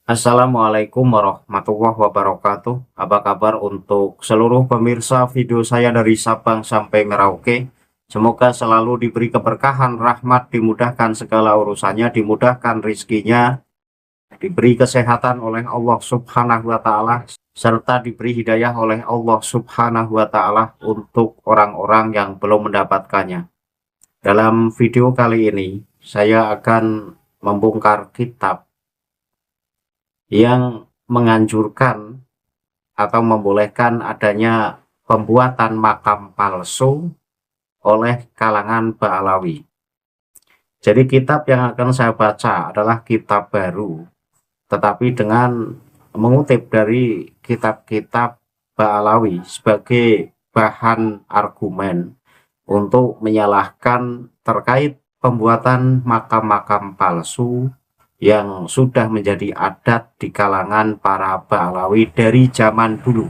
Assalamualaikum warahmatullahi wabarakatuh. Apa kabar untuk seluruh pemirsa video saya dari Sabang sampai Merauke? Semoga selalu diberi keberkahan, rahmat, dimudahkan segala urusannya, dimudahkan rizkinya, diberi kesehatan oleh Allah Subhanahu wa Ta'ala, serta diberi hidayah oleh Allah Subhanahu wa Ta'ala untuk orang-orang yang belum mendapatkannya. Dalam video kali ini, saya akan membongkar kitab yang menganjurkan atau membolehkan adanya pembuatan makam palsu oleh kalangan Ba'alawi. Jadi kitab yang akan saya baca adalah kitab baru, tetapi dengan mengutip dari kitab-kitab Ba'alawi sebagai bahan argumen untuk menyalahkan terkait pembuatan makam-makam palsu yang sudah menjadi adat di kalangan para Ba'alawi dari zaman dulu.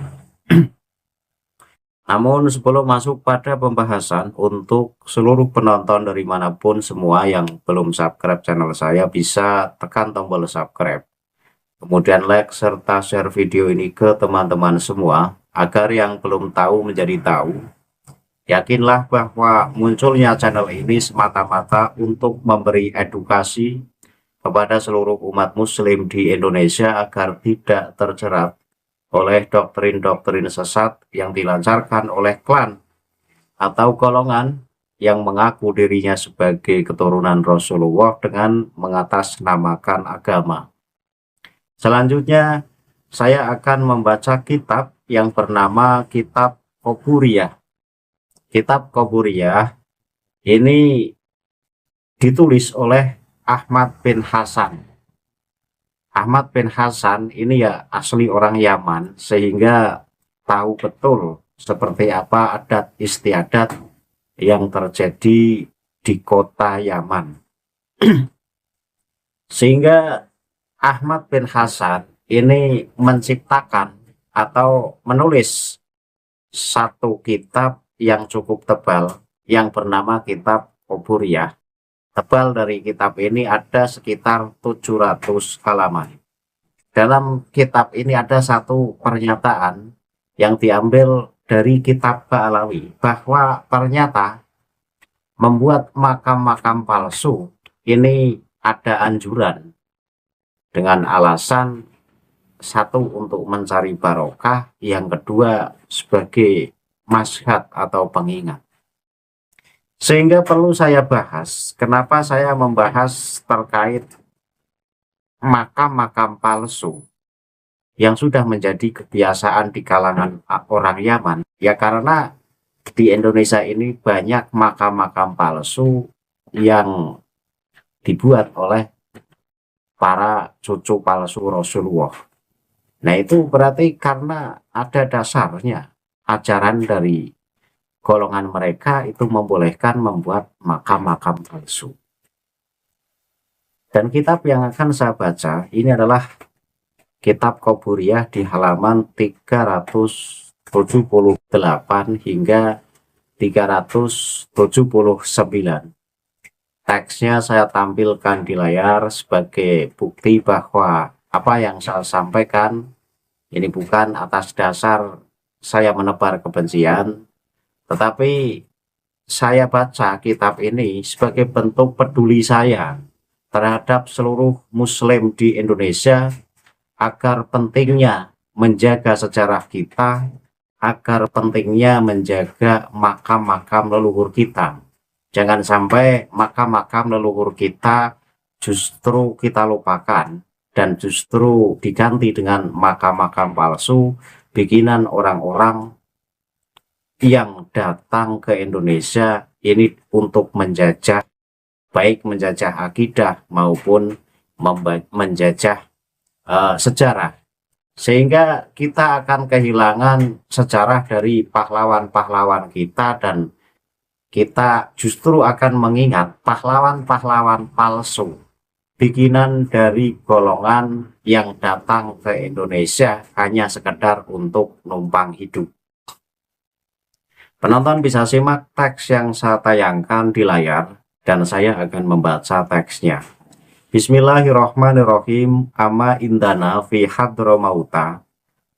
Namun sebelum masuk pada pembahasan, untuk seluruh penonton dari manapun semua yang belum subscribe channel saya, bisa tekan tombol subscribe. Kemudian like serta share video ini ke teman-teman semua, agar yang belum tahu menjadi tahu. Yakinlah bahwa munculnya channel ini semata-mata untuk memberi edukasi kepada seluruh umat muslim di Indonesia agar tidak terjerat oleh doktrin-doktrin sesat yang dilancarkan oleh klan atau golongan yang mengaku dirinya sebagai keturunan Rasulullah dengan mengatasnamakan agama. Selanjutnya, saya akan membaca kitab yang bernama Kitab Qaburiyah. Kitab Qaburiyah ini ditulis oleh Ahmad bin Hasan. Ahmad bin Hasan ini ya asli orang Yaman, sehingga tahu betul seperti apa adat istiadat yang terjadi di kota Yaman. Sehingga Ahmad bin Hasan ini menciptakan atau menulis satu kitab yang cukup tebal yang bernama Kitab Qaburiyah. Tebal dari kitab ini ada sekitar 700 halaman. Dalam kitab ini ada satu pernyataan yang diambil dari kitab Ba'alawi, bahwa ternyata membuat makam-makam palsu ini ada anjuran dengan alasan satu untuk mencari barokah, yang kedua sebagai mazhab atau pengingat. Sehingga perlu saya bahas, kenapa saya membahas terkait makam-makam palsu yang sudah menjadi kebiasaan di kalangan orang Yaman. Ya karena di Indonesia ini banyak makam-makam palsu yang dibuat oleh para cucu palsu Rasulullah. Nah itu berarti karena ada dasarnya ajaran dari golongan mereka itu membolehkan membuat makam-makam palsu. Dan kitab yang akan saya baca ini adalah Kitab Qaburiyah di halaman 378 hingga 379. Teksnya saya tampilkan di layar sebagai bukti bahwa apa yang saya sampaikan ini bukan atas dasar saya menebar kebencian, tetapi saya baca kitab ini sebagai bentuk peduli saya terhadap seluruh muslim di Indonesia, agar pentingnya menjaga sejarah kita, agar pentingnya menjaga makam-makam leluhur kita. Jangan sampai makam-makam leluhur kita justru kita lupakan dan justru diganti dengan makam-makam palsu bikinan orang-orang yang datang ke Indonesia ini untuk menjajah, baik menjajah akidah maupun menjajah sejarah. Sehingga kita akan kehilangan sejarah dari pahlawan-pahlawan kita, dan kita justru akan mengingat pahlawan-pahlawan palsu bikinan dari golongan yang datang ke Indonesia hanya sekedar untuk numpang hidup. Penonton bisa simak teks yang saya tayangkan di layar, dan saya akan membaca teksnya. Bismillahirrahmanirrahim. Amma indana fi hadramauta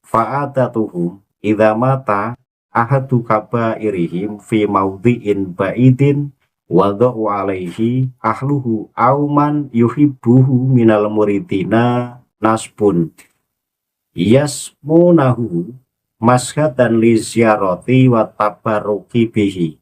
fa'adatuhum idza mata ahadu kabairihim fi maudhi'in ba'idin wada'u alaihi ahluhu auman yuhibbuhu minal muridina nasbun yasmunahu masghatan li ziyarati wa tabarruki bihi.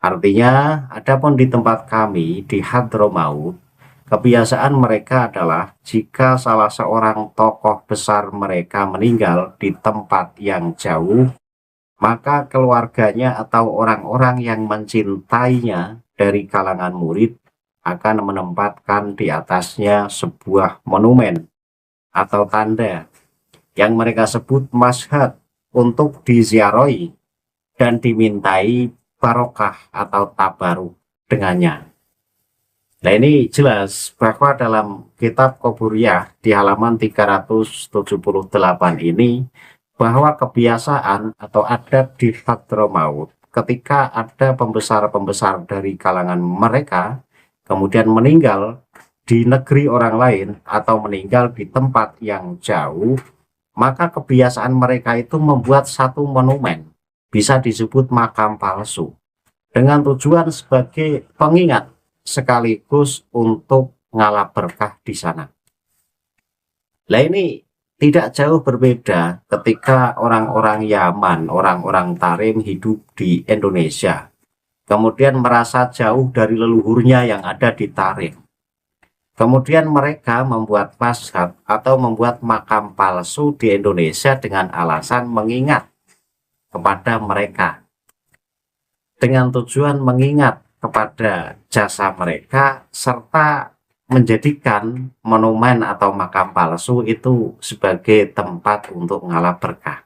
Artinya, adapun di tempat kami di Hadramaut, kebiasaan mereka adalah jika salah seorang tokoh besar mereka meninggal di tempat yang jauh, maka keluarganya atau orang-orang yang mencintainya dari kalangan murid akan menempatkan di atasnya sebuah monumen atau tanda yang mereka sebut mashhad untuk diziarahi dan dimintai barokah atau tabaruk dengannya. Nah, ini jelas bahwa dalam kitab Qoburiyah di halaman 378 ini bahwa kebiasaan atau adat di Hadramaut ketika ada pembesar-pembesar dari kalangan mereka kemudian meninggal di negeri orang lain atau meninggal di tempat yang jauh, maka kebiasaan mereka itu membuat satu monumen, bisa disebut makam palsu, dengan tujuan sebagai pengingat sekaligus untuk ngalap berkah di sana. Nah, ini tidak jauh berbeda ketika orang-orang Yaman, orang-orang Tarim hidup di Indonesia, kemudian merasa jauh dari leluhurnya yang ada di Tarim. Kemudian mereka membuat mashhad atau membuat makam palsu di Indonesia dengan alasan mengingat kepada mereka, dengan tujuan mengingat kepada jasa mereka serta menjadikan monumen atau makam palsu itu sebagai tempat untuk ngalap berkah.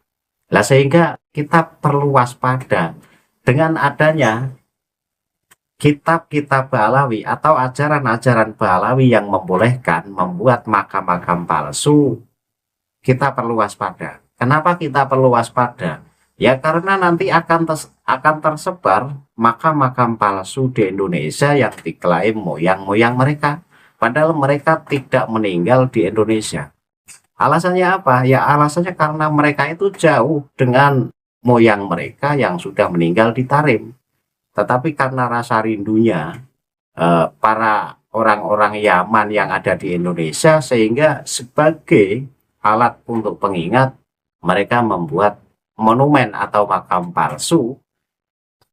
Nah, sehingga kita perlu waspada dengan adanya kitab-kitab Ba'alawi atau ajaran-ajaran Ba'alawi yang membolehkan membuat makam-makam palsu. Kita perlu waspada. Kenapa kita perlu waspada? Ya karena nanti akan tersebar makam-makam palsu di Indonesia yang diklaim moyang-moyang mereka, padahal mereka tidak meninggal di Indonesia. Alasannya apa? Ya alasannya karena mereka itu jauh dengan moyang mereka yang sudah meninggal di Tarim. Tetapi karena rasa rindunya para orang-orang Yaman yang ada di Indonesia, sehingga sebagai alat untuk pengingat mereka membuat monumen atau makam palsu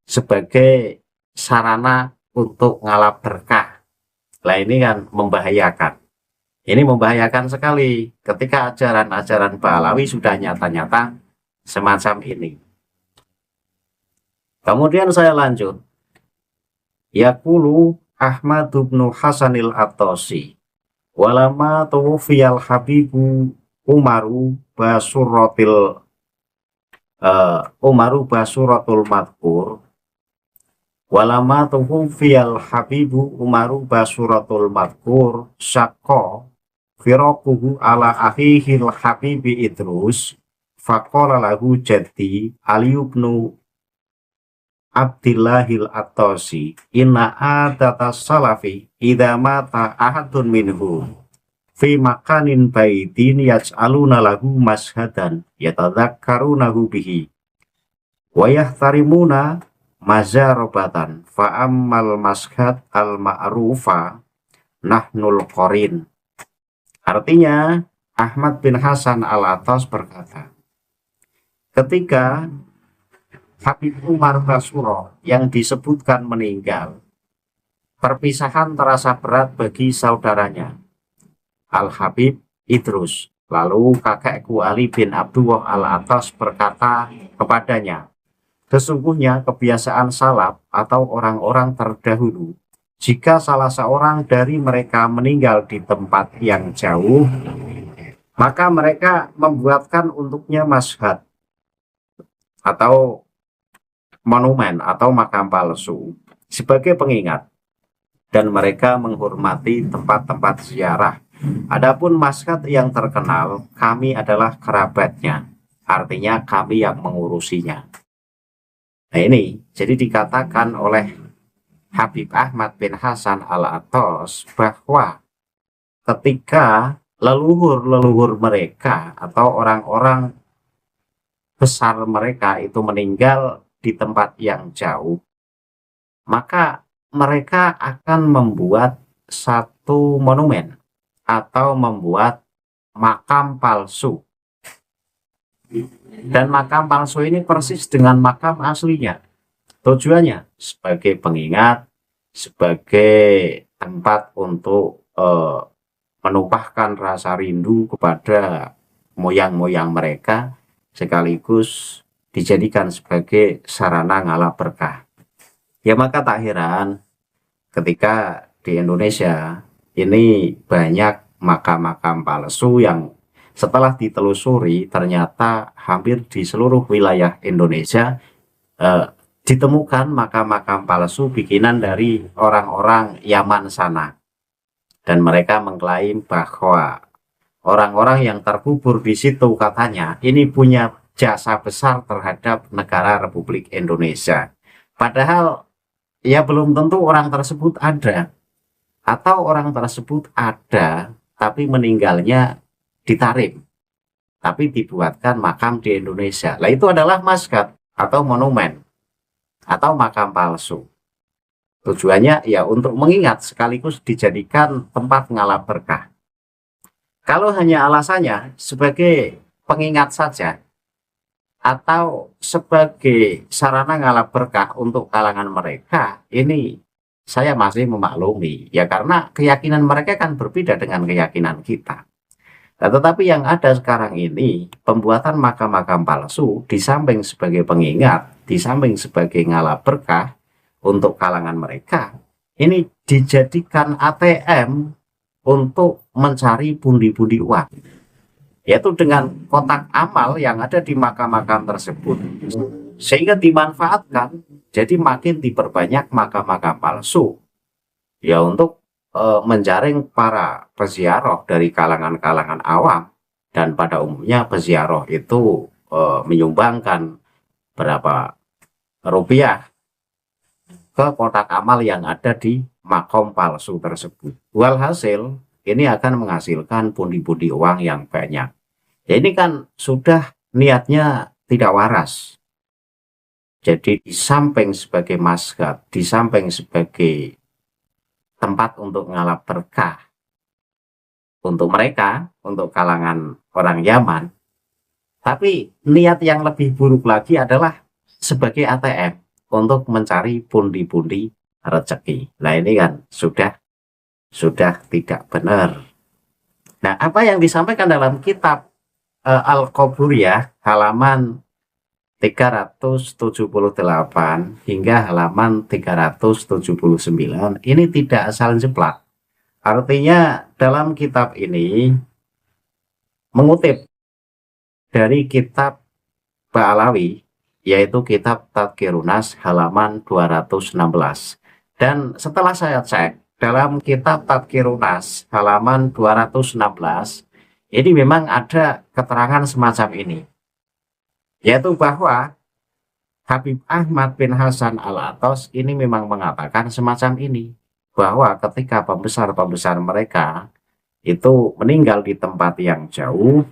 sebagai sarana untuk ngalap berkah. Nah, ini kan membahayakan. Ini membahayakan sekali ketika ajaran-ajaran Ba'alawi sudah nyata-nyata semacam ini. Kemudian saya lanjut. Yaqulu Ahmad bin Hasanil At-Tosi walama tuwfiyal habibu Umaru basuratul madkur walama tuwfiyal habibu Umaru basuratul madkur syaqqa firaquhu ala akhihil habibi Idrus faqala lahu jaddi Ali ibn Abdillahil At-Tosi inna adata salafi idza mata ahadun minhu fi makanin baitin yaj'aluna lahu mashadan yatadzakkarunahu bihi wa yahtarimuna mazarobatan fa ammal mashad al ma'rufa nahnul qorin. Artinya Ahmad bin Hasan Al-Attas berkata, ketika Habib Umar Basuro yang disebutkan meninggal, perpisahan terasa berat bagi saudaranya Al-Habib Idrus. Lalu kakekku Ali bin Abdullah Al-Attas berkata kepadanya, sesungguhnya kebiasaan salaf atau orang-orang terdahulu, jika salah seorang dari mereka meninggal di tempat yang jauh, maka mereka membuatkan untuknya mashhad atau monumen atau makam palsu sebagai pengingat, dan mereka menghormati tempat-tempat ziarah. Adapun mashhad yang terkenal, kami adalah kerabatnya, artinya kami yang mengurusinya. Nah, ini jadi dikatakan oleh Habib Ahmad bin Hasan Al-Attas bahwa ketika leluhur-leluhur mereka atau orang-orang besar mereka itu meninggal di tempat yang jauh, maka mereka akan membuat satu monumen atau membuat makam palsu. Dan makam palsu ini persis dengan makam aslinya. Tujuannya sebagai pengingat, sebagai tempat untuk menumpahkan rasa rindu kepada moyang-moyang mereka, sekaligus dijadikan sebagai sarana ngalap berkah. Ya maka tak heran ketika di Indonesia ini banyak makam-makam palsu yang setelah ditelusuri ternyata hampir di seluruh wilayah Indonesia ditemukan makam-makam palsu bikinan dari orang-orang Yaman sana. Dan mereka mengklaim bahwa orang-orang yang terkubur di situ katanya ini punya jasa besar terhadap negara Republik Indonesia. Padahal ya belum tentu orang tersebut ada. Atau orang tersebut ada tapi meninggalnya ditarim. Tapi dibuatkan makam di Indonesia. Nah itu adalah maskat atau monumen atau makam palsu. Tujuannya ya untuk mengingat sekaligus dijadikan tempat ngalap berkah. Kalau hanya alasannya sebagai pengingat saja atau sebagai sarana ngalap berkah untuk kalangan mereka, ini saya masih memaklumi. Ya karena keyakinan mereka kan berbeda dengan keyakinan kita. Nah, tetapi yang ada sekarang ini, pembuatan makam-makam palsu di samping sebagai pengingat, di samping sebagai ngalap berkah, untuk kalangan mereka, ini dijadikan ATM untuk mencari pundi-pundi uang, yaitu dengan kotak amal yang ada di makam-makam tersebut, sehingga dimanfaatkan, jadi makin diperbanyak makam-makam palsu, ya untuk menjaring para peziarah dari kalangan-kalangan awam, dan pada umumnya peziarah itu menyumbangkan berapa rupiah ke kotak amal yang ada di makam palsu tersebut. Walhasil ini akan menghasilkan pundi-pundi uang yang banyak. Ya ini kan sudah niatnya tidak waras. Jadi di samping sebagai maskat, di samping sebagai tempat untuk ngalap berkah untuk mereka, untuk kalangan orang Yaman, tapi niat yang lebih buruk lagi adalah sebagai ATM untuk mencari pundi-pundi rezeki. Nah ini kan sudah tidak benar. Nah apa yang disampaikan dalam kitab Al-Qaburiyah halaman 378 hingga halaman 379 ini tidak asal jeplak. Artinya dalam kitab ini mengutip dari kitab Ba'alawi, yaitu kitab Tadkirunas halaman 216. Dan setelah saya cek, dalam kitab Tadkirunas halaman 216, ini memang ada keterangan semacam ini. Yaitu bahwa Habib Ahmad bin Hasan Al-Athos ini memang mengatakan semacam ini. Bahwa ketika pembesar-pembesar mereka itu meninggal di tempat yang jauh,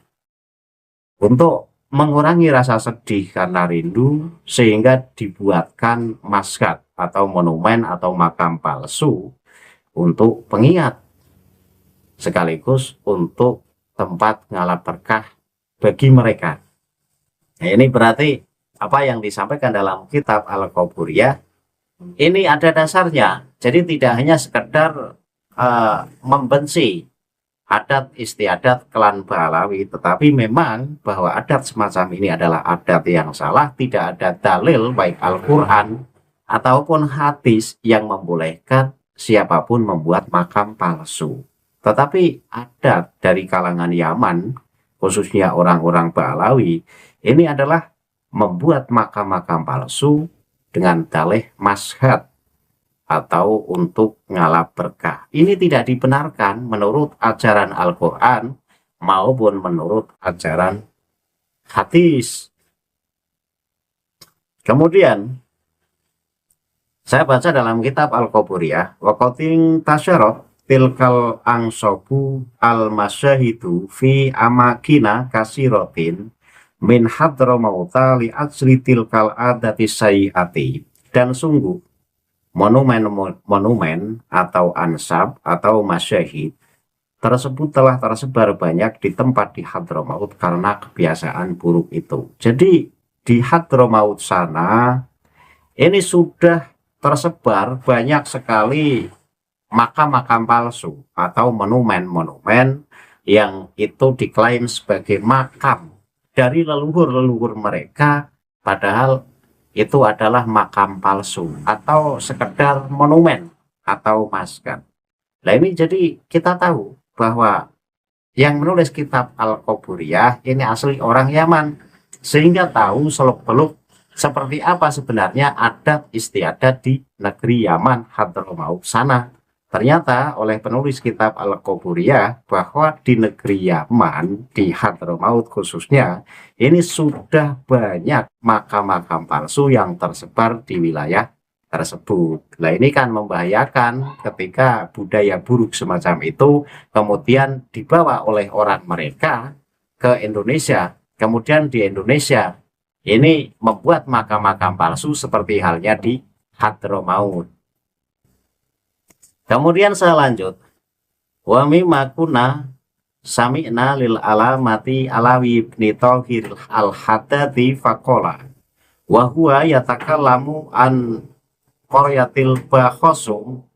untuk mengurangi rasa sedih karena rindu, sehingga dibuatkan maskat atau monumen atau makam palsu untuk pengingat, sekaligus untuk tempat ngalap berkah bagi mereka. Nah, ini berarti apa yang disampaikan dalam kitab Al-Qaburiyah ini ada dasarnya. Jadi tidak hanya sekedar membenci adat istiadat klan Ba'alawi, tetapi memang bahwa adat semacam ini adalah adat yang salah, tidak ada dalil baik Al-Quran ataupun hadis yang membolehkan siapapun membuat makam palsu. Tetapi adat dari kalangan Yaman, khususnya orang-orang Ba'alawi, ini adalah membuat makam-makam palsu dengan dalih mashat atau untuk ngalap berkah. Ini tidak dibenarkan menurut ajaran Al-Quran maupun menurut ajaran hadis. Kemudian saya baca dalam kitab Al-Qaburiyah, waqatin tasyarab tilkal angsobu al masyahidu fi amakina kasirotin min hadramauta li ajli tilkal adati sayyati. Dan sungguh monumen atau ansab atau masyahid tersebut telah tersebar banyak di tempat di Hadramaut karena kebiasaan buruk itu. Jadi di Hadramaut sana ini sudah tersebar banyak sekali makam-makam palsu atau monumen-monumen yang itu diklaim sebagai makam dari leluhur-leluhur mereka, padahal itu adalah makam palsu atau sekedar monumen atau maskot. Nah ini jadi kita tahu bahwa yang menulis kitab Al-Qaburiyah ini asli orang Yaman, sehingga tahu seluk-beluk seperti apa sebenarnya adat istiadat di negeri Yaman Hadramaut sana. Ternyata oleh penulis kitab Al-Qaburiyah bahwa di negeri Yaman, di Hadramaut khususnya, ini sudah banyak makam-makam palsu yang tersebar di wilayah tersebut. Nah ini kan membahayakan ketika budaya buruk semacam itu kemudian dibawa oleh orang mereka ke Indonesia. Kemudian di Indonesia ini membuat makam-makam palsu seperti halnya di Hadramaut. Kemudian saya lanjut. Wa mimma kunna sami'na lil alamati Alawi ibn Thahir al-Haddadi faqala wa huwa yatakallamu an qaryatil Bakhosum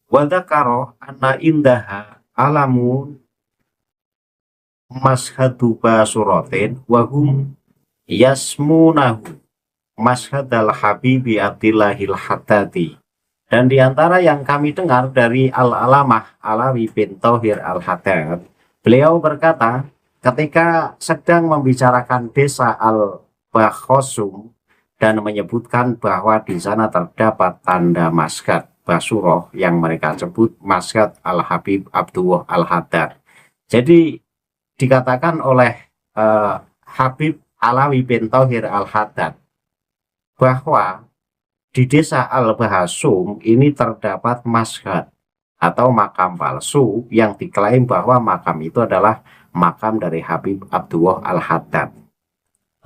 wa dzakara anna indaha alamun mashhadu basuratin wa hum yasmunahu mashhadal habibi Abdillahil Haddadi. Dan diantara yang kami dengar dari Al-Alamah Alawi bin Thahir al-Haddad, beliau berkata ketika sedang membicarakan desa Al-Bakhosum dan menyebutkan bahwa di sana terdapat tanda maskat Basuroh yang mereka sebut maskat Al-Habib Abdullah al-Haddad. Jadi dikatakan oleh Habib Alawi bin Thahir al-Haddad bahwa di desa Al-Bahasum ini terdapat maskat atau makam palsu yang diklaim bahwa makam itu adalah makam dari Habib Abdullah al-Haddad.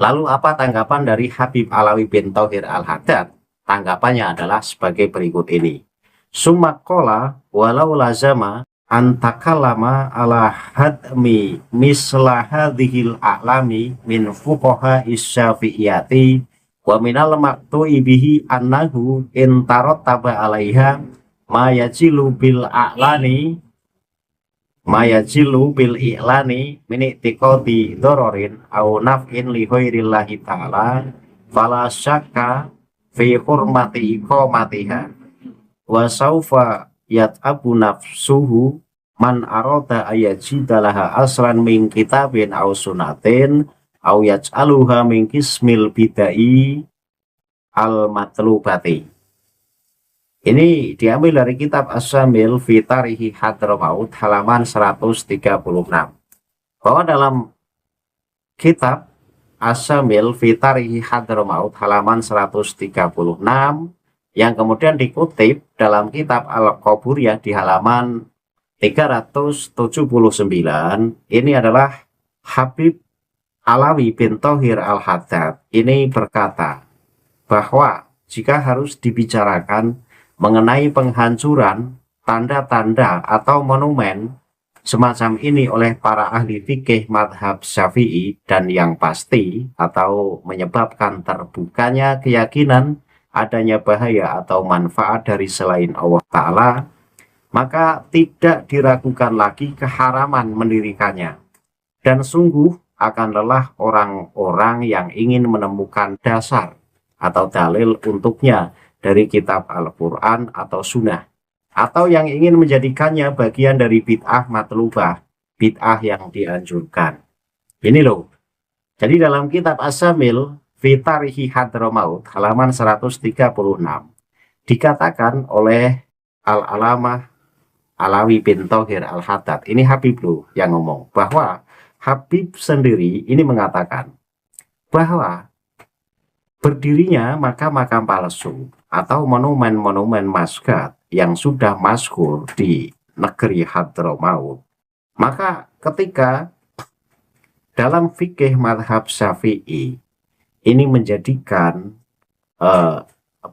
Lalu apa tanggapan dari Habib Alawi bin Thahir al-Haddad? Tanggapannya adalah sebagai berikut ini. Sumakola walau lazama antakalama ala hadmi mislahadhil a'lami min fuqaha isyafi'iyati wa minal maktu'i bihi annahu intarot taba alaiha mayajilu bil i'lani miniktikoti dororin au naf'in li ghairillahi ta'ala fala syakka fi hurmati iqamatiha wa saufa yat'abu nafsuhu man arada ayajidalaha aslan min kitabin au sunatin au yaj'aluha min kismil bidai al-matlubati. Ini diambil dari kitab As-Samil fi Tarihi Hadramaut halaman 136. Bahwa dalam kitab As-Samil fi Tarihi Hadramaut halaman 136 yang kemudian dikutip dalam kitab Al-Qaburiyah di halaman 379, ini adalah Habib Alawi bin Thahir al-Haddad ini berkata bahwa jika harus dibicarakan mengenai penghancuran tanda-tanda atau monumen semacam ini oleh para ahli fikih madhab Syafi'i dan yang pasti atau menyebabkan terbukanya keyakinan adanya bahaya atau manfaat dari selain Allah Ta'ala, maka tidak diragukan lagi keharaman mendirikannya. Dan sungguh akan lelah orang-orang yang ingin menemukan dasar atau dalil untuknya dari kitab Al-Quran atau Sunnah, atau yang ingin menjadikannya bagian dari bid'ah matlubah, bid'ah yang dianjurkan. Ini loh. Jadi dalam kitab As-Samil fi Tarihi Hadramaut halaman 136 dikatakan oleh Al-Alamah Alawi bin Thahir al-Haddad, ini Habib loh yang ngomong, bahwa Habib sendiri ini mengatakan bahwa berdirinya makam-makam palsu atau monumen-monumen maskat yang sudah masyhur di negeri Hadramaut. Maka ketika dalam fikih madhab Syafi'i ini menjadikan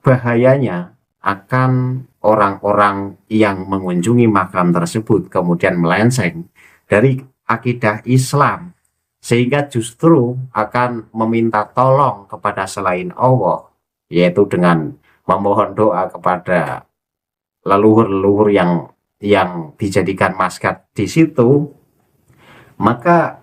bahayanya akan orang-orang yang mengunjungi makam tersebut kemudian melenceng dari akidah Islam, sehingga justru akan meminta tolong kepada selain Allah, yaitu dengan memohon doa kepada leluhur-leluhur yang dijadikan maskat di situ. Maka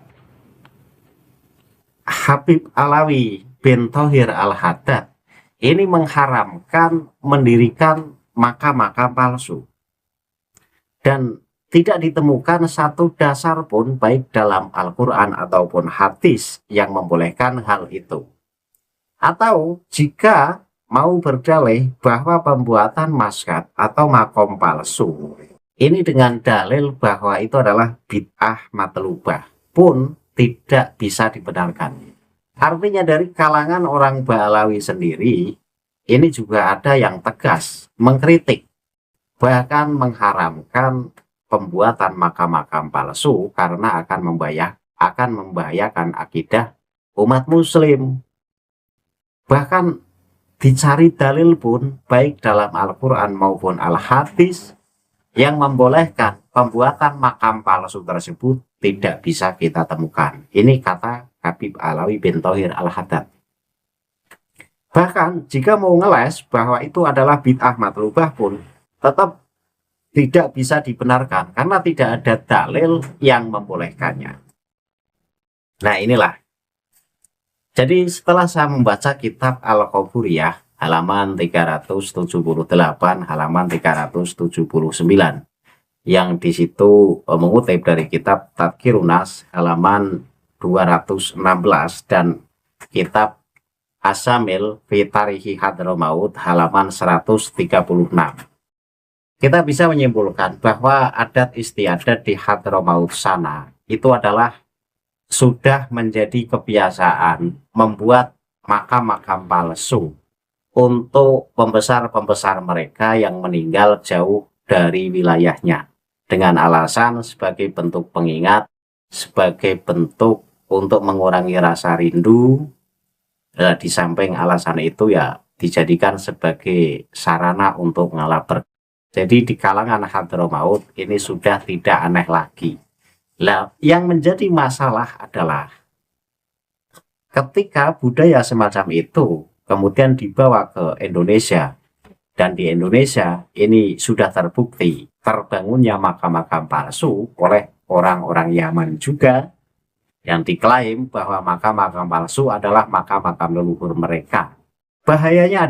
Habib Alawi bin Thohir Al-Haddad ini mengharamkan mendirikan makam-makam palsu, dan tidak ditemukan satu dasar pun baik dalam Al-Quran ataupun hadis yang membolehkan hal itu. Atau jika mau berdalih bahwa pembuatan maskat atau makom palsu ini dengan dalil bahwa itu adalah bid'ah matlubah pun tidak bisa dibenarkan. Artinya dari kalangan orang Ba'alawi sendiri ini juga ada yang tegas mengkritik, bahkan mengharamkan pembuatan makam-makam palsu karena akan membahayakan akidah umat muslim. Bahkan dicari dalil pun baik dalam Al-Quran maupun Al-Hadis yang membolehkan pembuatan makam palsu tersebut tidak bisa kita temukan. Ini kata Habib Alawi bin Thohir Al-Haddad. Bahkan jika mau ngeles bahwa itu adalah bid'ah matlubah pun tetap tidak bisa dibenarkan karena tidak ada dalil yang membolehkannya. Nah inilah. Jadi setelah saya membaca kitab Al-Qaburiyah halaman 378, halaman 379, yang di situ mengutip dari kitab Tadhkirun Nas halaman 216 dan kitab As-Samil fi Tarihi Hadramaut halaman 136. Kita bisa menyimpulkan bahwa adat istiadat di Hadramaut sana itu adalah sudah menjadi kebiasaan membuat makam-makam palsu untuk pembesar-pembesar mereka yang meninggal jauh dari wilayahnya, dengan alasan sebagai bentuk pengingat, sebagai bentuk untuk mengurangi rasa rindu. Di samping alasan itu ya dijadikan sebagai sarana untuk ngalap. Jadi di kalangan Hadramaut ini sudah tidak aneh lagi. Nah, yang menjadi masalah adalah ketika budaya semacam itu kemudian dibawa ke Indonesia, dan di Indonesia ini sudah terbukti terbangunnya makam-makam palsu oleh orang-orang Yaman juga, yang diklaim bahwa makam-makam palsu adalah makam-makam leluhur mereka. Bahayanya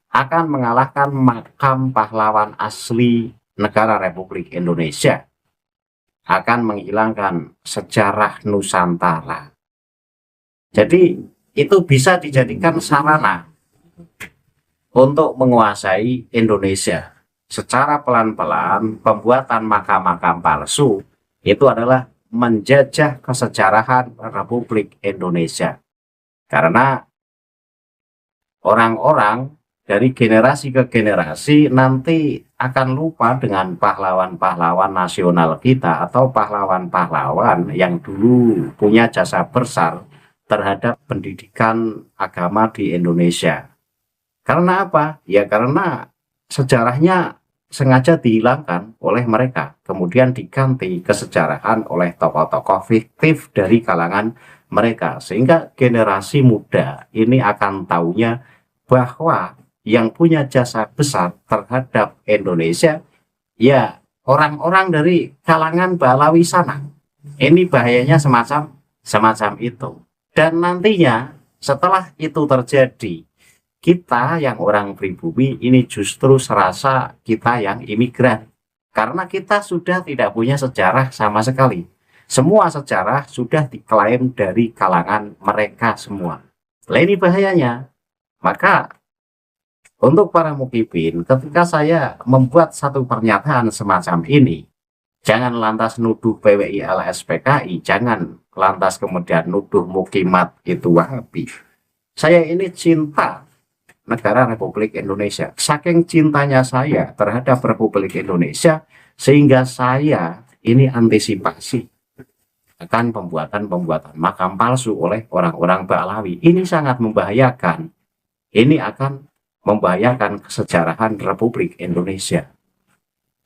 akan mengalahkan makam pahlawan asli negara Republik Indonesia, akan menghilangkan sejarah Nusantara. Jadi itu bisa dijadikan sarana untuk menguasai Indonesia. Secara pelan-pelan pembuatan makam-makam palsu itu adalah menjajah kesejarahan Republik Indonesia. Karena orang-orang dari generasi ke generasi nanti akan lupa dengan pahlawan-pahlawan nasional kita atau pahlawan-pahlawan yang dulu punya jasa besar terhadap pendidikan agama di Indonesia. Karena apa? Ya karena sejarahnya sengaja dihilangkan oleh mereka, kemudian diganti kesejarahan oleh tokoh-tokoh fiktif dari kalangan mereka, sehingga generasi muda ini akan taunya bahwa yang punya jasa besar terhadap Indonesia ya orang-orang dari kalangan Ba'alawi sana. Ini bahayanya semacam itu. Dan nantinya setelah itu terjadi, kita yang orang pribumi ini justru serasa kita yang imigran. Karena kita sudah tidak punya sejarah sama sekali. Semua sejarah sudah diklaim dari kalangan mereka semua. Nah, ini bahayanya. Maka untuk para mukibin, ketika saya membuat satu pernyataan semacam ini, jangan lantas nuduh PWI LSPKI, jangan lantas kemudian nuduh Mukimat itu Wahabi. Saya ini cinta negara Republik Indonesia. Saking cintanya saya terhadap Republik Indonesia, sehingga saya ini antisipasi akan pembuatan makam palsu oleh orang-orang Ba'lawi. Ini sangat membahayakan. Ini akan membahayakan kesejarahan Republik Indonesia.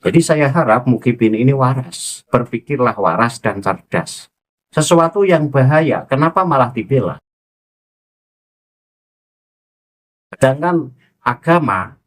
Jadi saya harap Mukibin ini waras, berpikirlah waras dan cerdas. Sesuatu yang bahaya, kenapa malah dibela? Sedangkan agama,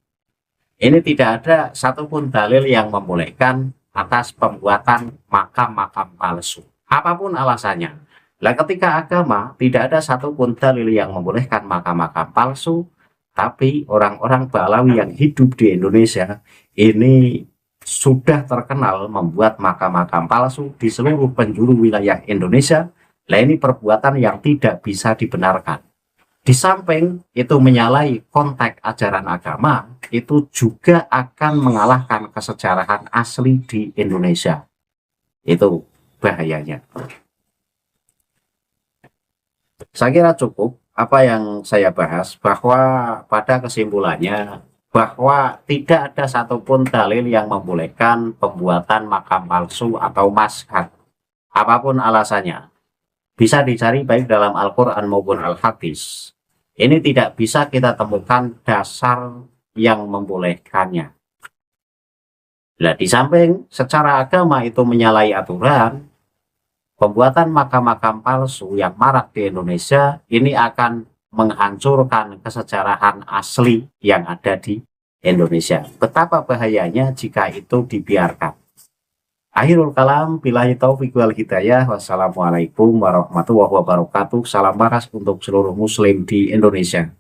ini tidak ada satupun dalil yang membolehkan atas pembuatan makam-makam palsu. Apapun alasannya. Nah, ketika agama, tidak ada satupun dalil yang membolehkan makam-makam palsu, tapi orang-orang Ba'lawi yang hidup di Indonesia ini sudah terkenal membuat makam-makam palsu di seluruh penjuru wilayah Indonesia. Nah, ini perbuatan yang tidak bisa dibenarkan. Di samping itu menyalahi konteks ajaran agama, itu juga akan mengalahkan kesejarahan asli di Indonesia. Itu bahayanya. Saya kira cukup apa yang saya bahas, bahwa pada kesimpulannya bahwa tidak ada satupun dalil yang membolehkan pembuatan makam palsu atau maskat. Apapun alasannya, bisa dicari baik dalam Al-Quran maupun Al-Hadis. Ini tidak bisa kita temukan dasar yang membolehkannya. Nah, di samping secara agama itu menyalahi aturan, pembuatan makam-makam palsu yang marak di Indonesia ini akan menghancurkan kesejarahan asli yang ada di Indonesia. Betapa bahayanya jika itu dibiarkan. Akhirul kalam, billahi taufiq wal hidayah. Wassalamualaikum warahmatullahi wabarakatuh. Salam waras untuk seluruh muslim di Indonesia.